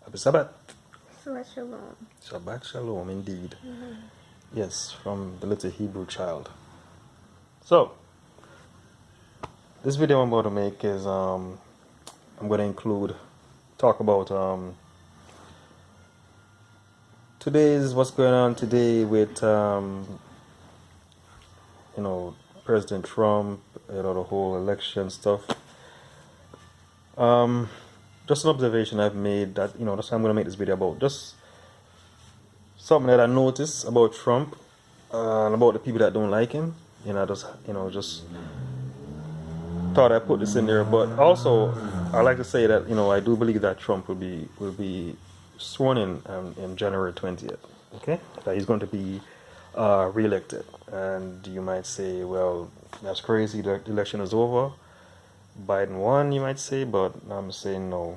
Happy Sabbath. Shabbat shalom. Shabbat Shalom, indeed. Mm-hmm. Yes, from the little Hebrew child. So, this video I'm about to make is, I'm going to talk about, what's going on today with, President Trump, the whole election stuff. Just an observation I've made that, that's what I'm going to make this video about. Just something that I noticed about Trump and about the people that don't like him. Just thought I'd put this in there. But also, I like to say that, I do believe that Trump will be sworn in January 20th. Okay? That he's going to be re-elected. And you might say, well, that's crazy. The election is over. Biden won, you might say, but I'm saying no.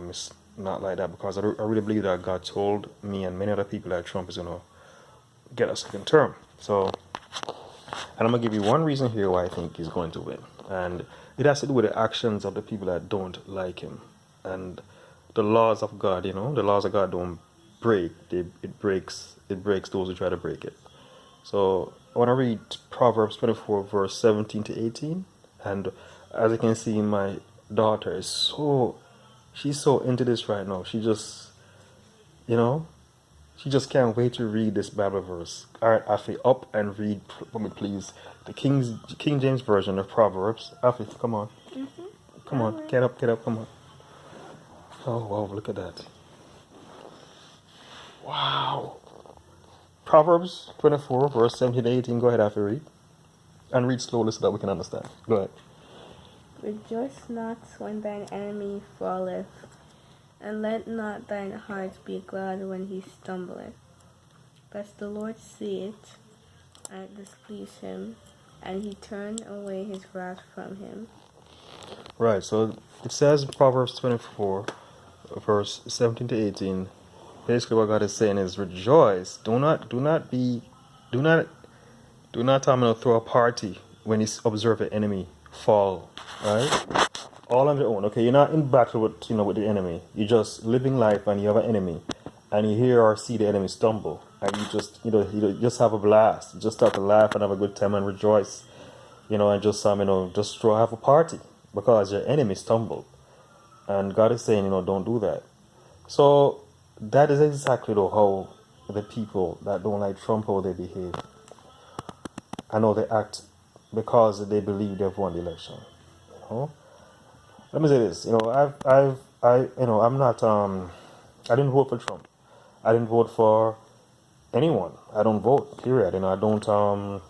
It's not like that, because I really believe that God told me and many other people that Trump is going to get a second term. So, and I'm going to give you one reason here why I think he's going to win. And it has to do with the actions of the people that don't like him. And the laws of God, the laws of God don't break. It breaks those who try to break it. So I want to read Proverbs 24, verse 17 to 18. And as you can see, my daughter is she's so into this right now. She just, she just can't wait to read this Bible verse. All right, Afi, up and read for me, please. The King James Version of Proverbs. Afi, come on. Mm-hmm. Come on, get up, come on. Oh, wow, look at that. Wow. Proverbs 24, verse 17 to 18. Go ahead, Afi, read. And read slowly so that we can understand. Go ahead. Rejoice not when thine enemy falleth, and let not thine heart be glad when he stumbleth. Lest the Lord see it, and it displease him, and he turn away his wrath from him. Right, so it says in Proverbs 24, verse 17 to 18, basically what God is saying is rejoice. Do not throw a party when you observe an enemy fall, right? All on your own. Okay, you're not in battle with with the enemy. You're just living life, and you have an enemy, and you hear or see the enemy stumble, and you just have a blast. You just start to laugh and have a good time and rejoice, and just have a party because your enemy stumbled, and God is saying, don't do that. So that is exactly how the people that don't like Trump, how they behave. I know they act because they believe they've won the election. Let me say this. I'm not. I didn't vote for Trump. I didn't vote for anyone. I don't vote. Period. I don't. I'm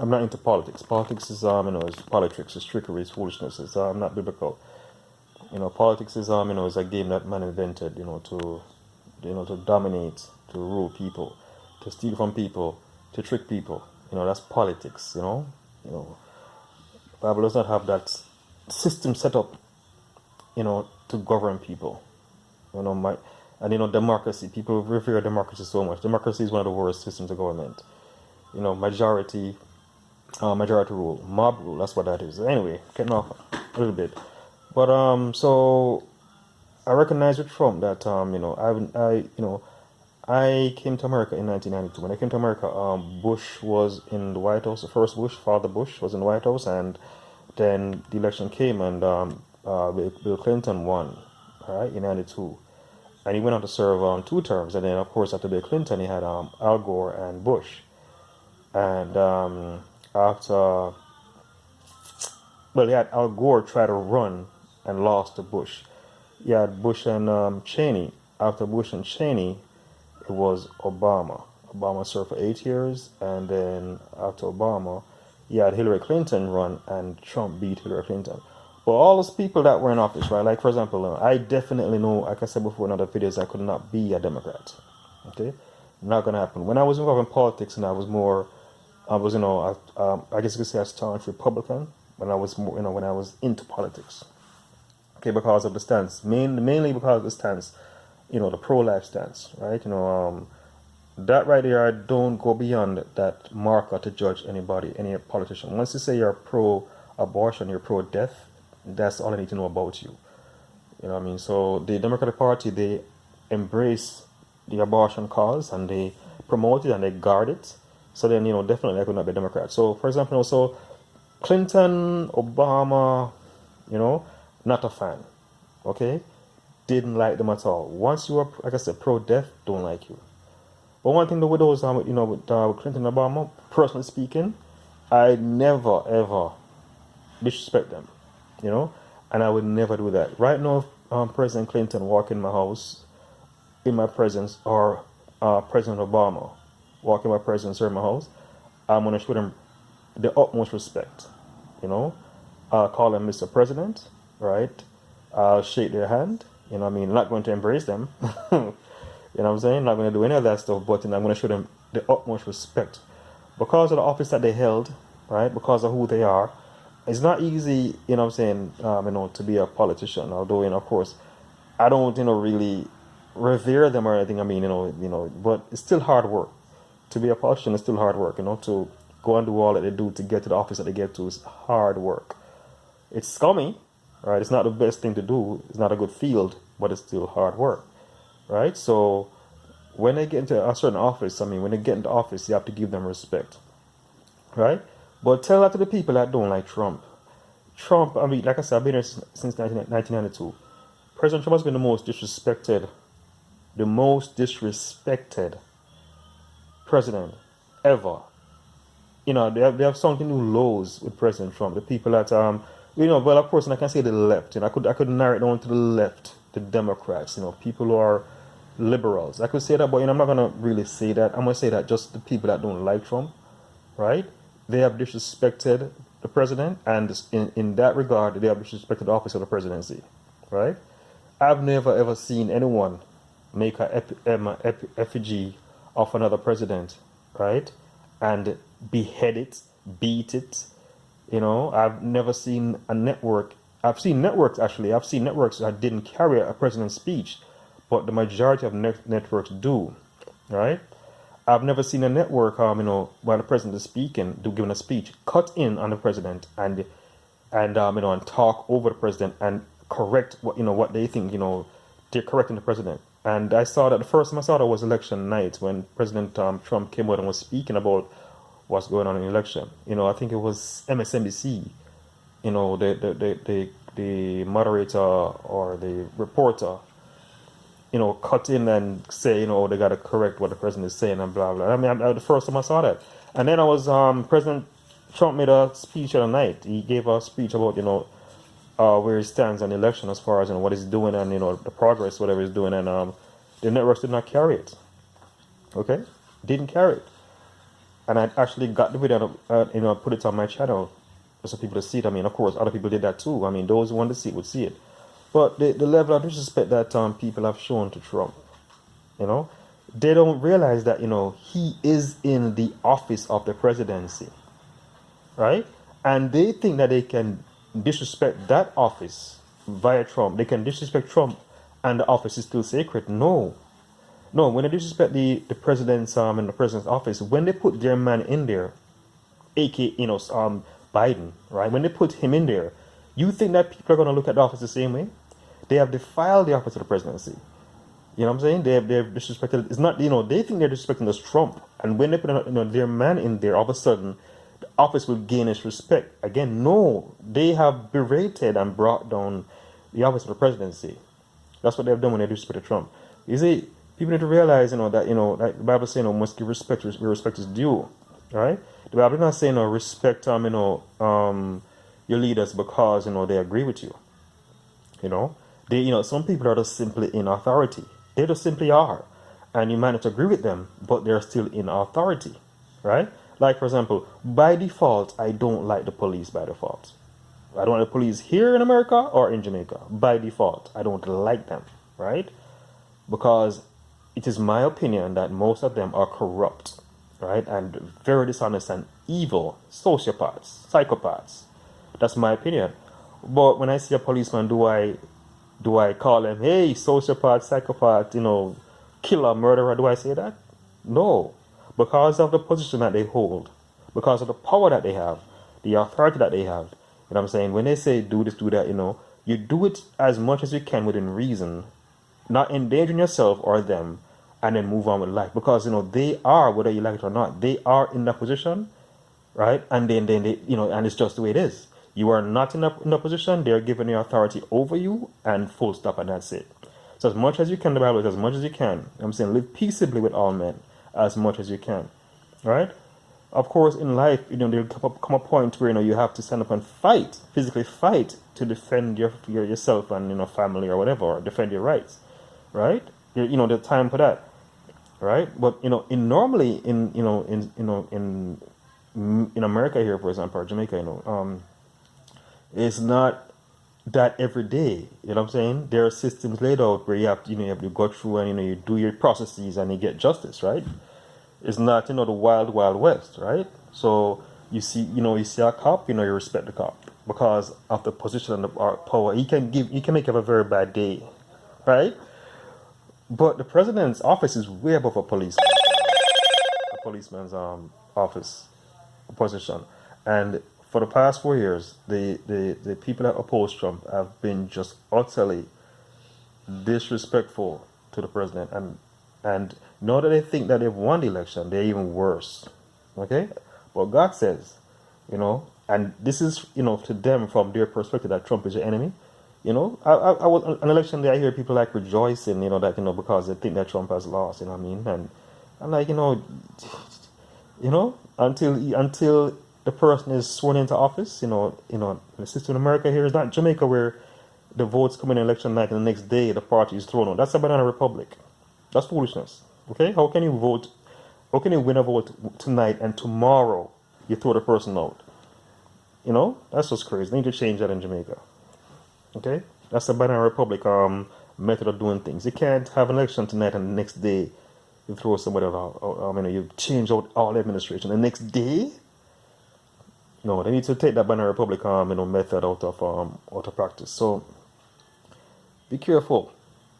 not into politics. Politics is is politics. It's trickery. It's foolishness. It's not biblical. Politics is is a game that man invented. To dominate, to rule people, to steal from people, to trick people. That's politics. Bible does not have that system set up, to govern people. Democracy. People revere democracy so much. Democracy is one of the worst systems of government. Majority rule, mob rule. That's what that is. Anyway, getting off a little bit, but so I recognize with Trump that I came to America in 1992. When I came to America, Bush was in the White House. The first Bush, Father Bush, was in the White House, and then the election came, and Bill Clinton won, all right, in 92. And he went on to serve 2 terms. And then, of course, after Bill Clinton, he had Al Gore and Bush. And he had Al Gore try to run and lost to Bush. He had Bush and Cheney. After Bush and Cheney, it was Obama. Obama served for 8 years, and then after Obama, he had Hillary Clinton run, and Trump beat Hillary Clinton. But all those people that were in office, right? Like, for example, I definitely know, like I said before in other videos, I could not be a Democrat. Okay? Not going to happen. When I was involved in politics, and I guess you could say I staunch Republican when I was more, when I was into politics. Okay, because of the stance. Mainly because of the stance, the pro-life stance, right? That right there, I don't go beyond that marker to judge anybody, any politician. Once you say you're pro-abortion, you're pro-death, that's all I need to know about you. You know what I mean? So the Democratic Party, they embrace the abortion cause and they promote it and they guard it. So then, definitely I could not be a Democrat. So, for example, also Clinton, Obama, not a fan. Okay? Didn't like them at all. Once you were, like I said, pro-death, don't like you. But one thing though with those, with Clinton and Obama, personally speaking, I never ever disrespect them, and I would never do that. Right now, if President Clinton walk in my house in my presence, or President Obama walk in my presence or in my house, I'm gonna show them the utmost respect. I'll call them Mr. President, right? I'll shake their hand. Not going to embrace them. You know what I'm saying? Not going to do any of that stuff, but I'm going to show them the utmost respect. Because of the office that they held, right? Because of who they are, it's not easy, to be a politician. Although, of course, I don't, really revere them or anything. But it's still hard work. To be a politician is still hard work, to go and do all that they do to get to the office that they get to is hard work. It's scummy, right? It's not the best thing to do. It's not a good field, but it's still hard work. Right? So when they get into a certain office, when they get into office, you have to give them respect. Right? But tell that to the people that don't like Trump. Trump, like I said, I've been here since 1992. President Trump has been the most disrespected president ever. They have sunk into lows with President Trump. The people that, well, of course, and I can say the left. I could narrow it down to the left, the Democrats, people who are liberals. I could say that, but I'm not gonna really say that. I'm gonna say that just the people that don't like Trump, right? They have disrespected the president, and in that regard, they have disrespected the office of the presidency, right? I've never ever seen anyone make a effigy of another president, right, and behead it, beat it. I've never seen a network. I've seen networks that didn't carry a president's speech, but the majority of networks do, right? I've never seen a network, while the president is speaking, giving a speech, cut in on the president and talk over the president and correct what they think, they're correcting the president. And I saw that the first time I saw that was election night when President Trump came out and was speaking about what's going on in the election. I think it was MSNBC, the moderator or the reporter, cut in and say, they got to correct what the president is saying and blah, blah. The first time I saw that. And then President Trump made a speech at night. He gave a speech about, where he stands on the election as far as, what he's doing and, the progress, whatever he's doing. And the networks did not carry it. Okay? Didn't carry it. And I actually got the video and, put it on my channel for people to see it. Of course, other people did that too. Those who wanted to see it would see it. But the level of disrespect that people have shown to Trump, they don't realize that, he is in the office of the presidency, right? And they think that they can disrespect that office via Trump. They can disrespect Trump and the office is still sacred. No, when they disrespect the president's in the president's office, when they put their man in there, aka Biden, right? When they put him in there, you think that people are going to look at the office the same way? They have defiled the office of the presidency. You know what I'm saying? They have disrespected. It's not, they think they're disrespecting this Trump, and when they put their man in there, all of a sudden, the office will gain its respect. Again, no, they have berated and brought down the office of the presidency. That's what they've done when they disrespect Trump. You see, people need to realize, that like the Bible says, must give respect where respect is due, right? The Bible is not saying, respect, your leaders because they agree with you. They, some people are just simply in authority. They just simply are, and you might not agree with them, but they're still in authority, right? Like, for example, by default, I don't like the police by default. I don't like the police here in America or in Jamaica. By default, I don't like them, right? Because it is my opinion that most of them are corrupt, right? And very dishonest and evil, sociopaths, psychopaths. That's my opinion. But when I see a policeman, do I call him, hey, sociopath, psychopath, killer, murderer? Do I say that? No. Because of the position that they hold, because of the power that they have, the authority that they have. You know what I'm saying? When they say do this, do that, You do it as much as you can within reason, not endangering yourself or them, and then move on with life. Because they are, whether you like it or not, they are in that position, right? And then they, and it's just the way it is. You are not in that position. They are giving you authority over you, and full stop, and that's it. So as much as you can, the Bible says, as much as you can. I'm saying live peaceably with all men, as much as you can, right? Of course, in life, there'll come a point where you have to stand up and fight, physically fight, to defend yourself and family or whatever, or defend your rights, right? There's time for that, right? But in normally in America here, for example, or Jamaica, it's not that every day. You know what I'm saying? There are systems laid out where you have to go through and you do your processes and you get justice, right? It's not the wild west, right? So you see a cop, you respect the cop because of the position and the power. He can make up a very bad day, right? But the president's office is way above a policeman's office position. And for the past 4 years, the people that oppose Trump have been just utterly disrespectful to the president, and now that they think that they've won the election, they're even worse. Okay? But God says, and this is, to them from their perspective that Trump is your enemy. I was an election day, I hear people like rejoicing, that, because they think that Trump has lost, you know what I mean? And I'm like, until the person is sworn into office, the system in America here is not Jamaica where the votes come in election night and the next day the party is thrown out. That's a banana republic. That's foolishness. Okay? How can you vote? How can you win a vote tonight and tomorrow you throw the person out? That's just crazy. They need to change that in Jamaica. Okay? That's the banana republic method of doing things. You can't have an election tonight and the next day you throw somebody out. You change out all administration. The next day, no, they need to take that banana republic method out of practice. So be careful.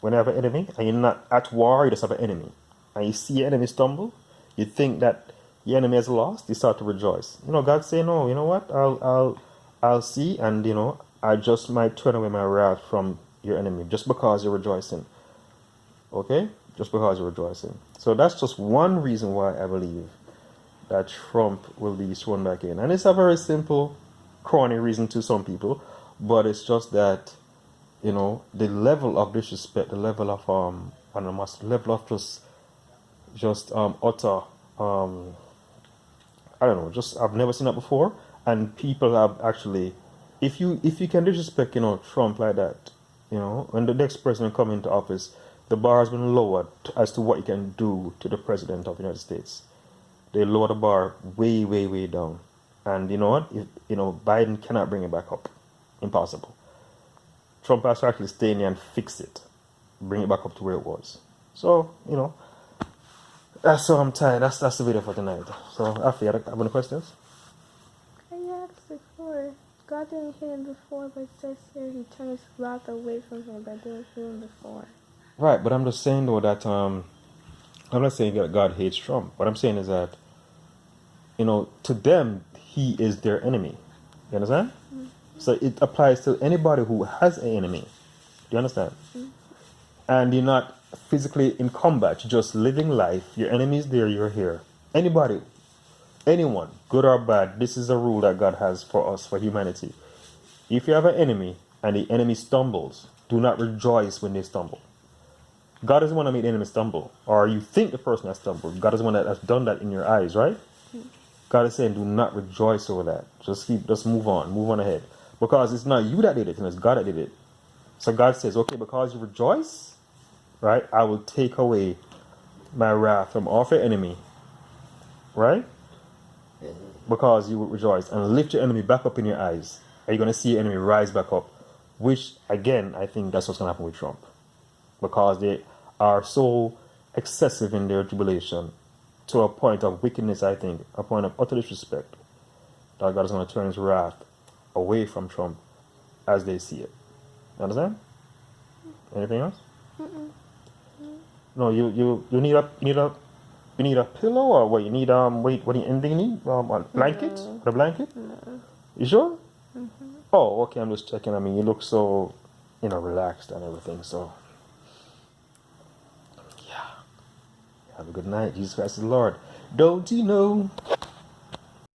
When you have an enemy and you're not at war, you just have an enemy, and you see your enemy stumble, you think that your enemy has lost, you start to rejoice. God say, no, you know what? I'll see, and I just might turn away my wrath from your enemy just because you're rejoicing. Okay? Just because you're rejoicing. So that's just one reason why I believe that Trump will be sworn back in. And it's a very simple, corny reason to some people, but it's just that, the level of disrespect, the level of level of just utter I don't know, just I've never seen that before. And people have actually, if you can disrespect Trump like that, when the next president come into office, the bar has been lowered as to what you can do to the president of the United States. They lower the bar way, way, way down. And you know what? Biden cannot bring it back up. Impossible. Trump has to actually stay in there and fix it. Bring it back up to where it was. So, that's so I'm tired. That's the video for tonight. So, Afi, you have any questions? I asked before. God didn't hit him before, but it says here he turned his wrath away from him, but didn't hit him before. Right, but I'm just saying though that I'm not saying that God hates Trump. What I'm saying is that to them he is their enemy. You understand? Mm-hmm. So it applies to anybody who has an enemy. Do you understand? Mm-hmm. And you're not physically in combat, you're just living life. Your enemy is there, you're here. Anybody, anyone, good or bad, this is a rule that God has for us, for humanity. If you have an enemy and the enemy stumbles, do not rejoice when they stumble. God doesn't want to make the enemy stumble, or you think the person has stumbled. God is the one that has done that in your eyes, right? Mm-hmm. God is saying, do not rejoice over that. Just move on ahead. Because it's not you that did it, it's God that did it. So God says, okay, because you rejoice, right, I will take away my wrath from off your enemy, right? Because you will rejoice and lift your enemy back up in your eyes. Are you going to see your enemy rise back up? Which, again, I think that's what's going to happen with Trump. Because they are so excessive in their tribulation to a point of wickedness, I think, a point of utter disrespect, that God is going to turn his wrath away from Trump as they see it. You understand? Anything else? Mm-mm. No, you need a pillow, or what? You need anything you need? A blanket? No. A blanket? No. You sure? Mm-hmm. Oh, okay, I'm just checking. I mean, you look so, relaxed and everything. So, yeah. Have a good night. Jesus Christ is the Lord. Don't you know?